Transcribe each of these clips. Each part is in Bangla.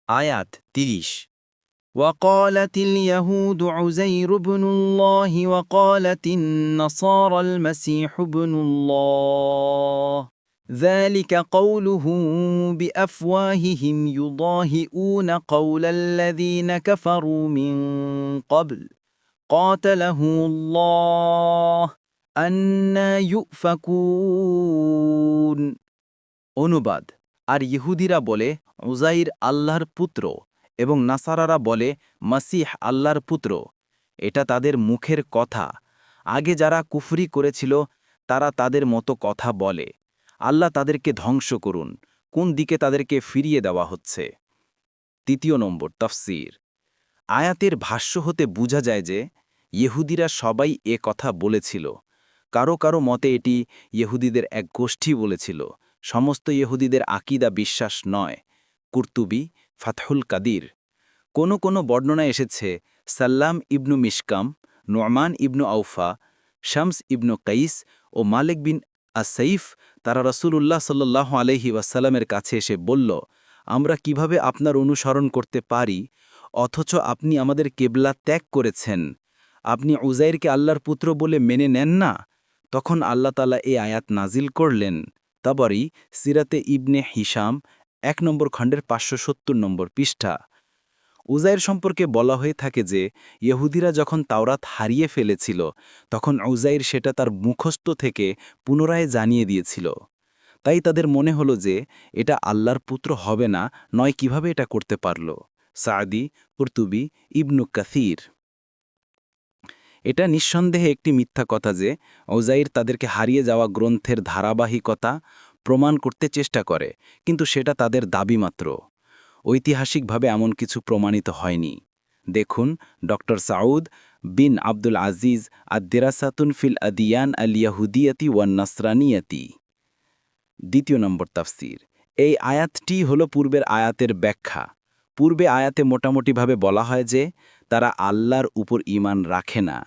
আয়াত ৩০ وقالت اليهود عزير بن الله وقالت النصارى المسيح ابن الله ذلك قولهم بأفواههم يضاهئون قول الذين كفروا من قبل قاتلهم الله أنى يؤفكون অনুবাদ আর ইহুদিরা বলে উজাইর আল্লাহর পুত্র এবং নাসারারা বলে মাসিহ আল্লাহর পুত্র। এটা তাদের মুখের কথা। আগে যারা কুফরি করেছিল তারা তাদের মতো কথা বলে। আল্লাহ তাদেরকে ধ্বংস করুন। কোন দিকে তাদেরকে ফিরিয়ে দেওয়া হচ্ছে? ৩ নম্বর তাফসীর। আয়াতের ভাষ্য হতে বোঝা যায় যে ইহুদিরা সবাই এ কথা বলেছিল। কারো কারো মতে এটি ইহুদিদের এক গোষ্ঠী বলেছিল, সমস্ত ইহুদিদের আকীদা বিশ্বাস নয়। কুরতুবী, ফাতহুল কাদির। কোনো বর্ণনায় এসেছে সাল্লাম ইবনু মিশকাম, নোমান ইবনু আউফা, শামস ইবনু কাইস ও মালিক বিন আসাইফ তারা রাসূলুল্লাহ সাল্লাল্লাহু আলাইহি ওয়াসাল্লামের কাছে এসে বলল, আমরা কিভাবে আপনার অনুসরণ করতে পারি অথচ আপনি আমাদের কেবলা ত্যাগ করেছেন? আপনি উজাইরকে আল্লাহর পুত্র বলে মেনে নেন না? তখন আল্লাহ তাআলা এই আয়াত নাজিল করলেন। তাবরী, সিরাতে ইবনে হিশাম ১ নম্বর খণ্ডের ৫৭০ নম্বর পৃষ্ঠা। উজাইর সম্পর্কে বলা হয়ে থাকে যে ইহুদিরা যখন তাওরাত হারিয়ে ফেলেছিল তখন উজাইর সেটা তার মুখস্থ থেকে পুনরায় জানিয়ে দিয়েছিল। তাই তাদের মনে হলো যে এটা আল্লাহর পুত্র হবে না, নয় কিভাবে এটা করতে পারল। সাদি, কুরতুবী, ইবনু কাসির। এটা নিঃসন্দেহে একটি মিথ্যা কথা যে উজাইর তাদেরকে হারিয়ে যাওয়া গ্রন্থের ধারাবাহিকতা প্রমাণ করতে চেষ্টা করে, কিন্তু সেটা তাদের দাবি মাত্র। ঐতিহাসিকভাবে এমন কিছু প্রমাণিত হয়নি। দেখুন ড সাউদ বিন আব্দুল আজিজ আদ-দিরাসাতুন ফিল আদিয়ান আল ইয়াহুদিয়াতি ওয়ান নাসরানিয়াতি। ২ নম্বর তাফসীর। এই আয়াতটি হল পূর্বের আয়াতের ব্যাখ্যা। পূর্বে আয়াতে মোটামুটিভাবে বলা হয় যে তারা আল্লাহর উপর ঈমান রাখে না।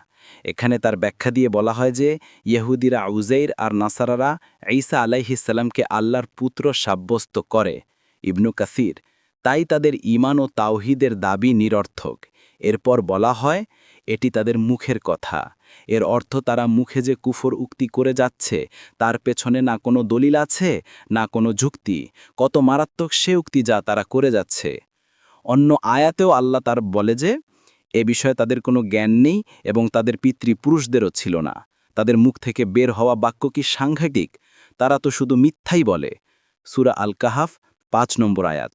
এখানে তার ব্যাখ্যা দিয়ে বলা হয় যে ইহুদিরা উজাইর আর নাসারারা ঈসা আলাইহিস সালামকে আল্লাহর পুত্র সাব্যস্ত করে। ইবনু কাসির। তাই তাদের ঈমান ও তাওহীদের দাবি নিরর্থক। এরপর বলা হয় এটি তাদের মুখের কথা। এর অর্থ তারা মুখে যে কুফর উক্তি করে যাচ্ছে তার পেছনে না কোনো দলিল আছে, না কোনো যুক্তি। কত মারাত্মক সে উক্তি যা তারা করে যাচ্ছে। অন্য আয়াতেও আল্লাহ তার বলে যে এ বিষয়ে তাদের কোনো জ্ঞান নেই এবং তাদের পিতৃপুরুষদেরও ছিল না। তাদের মুখ থেকে বের হওয়া বাক্য কি সাংঘাতিক! তারা তো শুধু মিথ্যাই বলে। সূরা আল কাহাফ ৫ নম্বর আয়াত।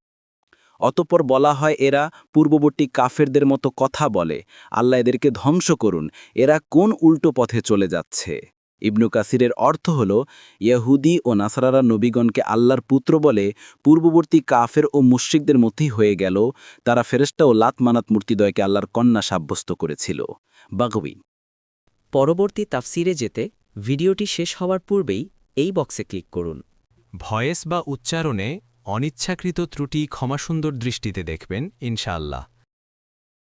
অতঃপর বলা হয় এরা পূর্ববর্তী কাফেরদের মতো কথা বলে, আল্লাহ এদেরকে ধ্বংস করুন। এরা কোন উল্টো পথে চলে যাচ্ছে? ইবনু কাসিরের অর্থ হল ইহুদি ও নাসারারা নবীগণকে আল্লাহর পুত্র বলে পূর্ববর্তী কাফের ও মুশরিকদের মধ্যেই হয়ে গেল। তারা ফেরেশতা ও লাত মানাত মূর্তিদ্বয়কে আল্লাহর কন্যা সাব্যস্ত করেছিল। বাগবী। পরবর্তী তাফসিরে যেতে ভিডিওটি শেষ হওয়ার পূর্বেই এই বক্সে ক্লিক করুন। ভয়েস বা উচ্চারণে অনিচ্ছাকৃত ত্রুটি ক্ষমাসুন্দর দৃষ্টিতে দেখবেন ইনশাআল্লাহ।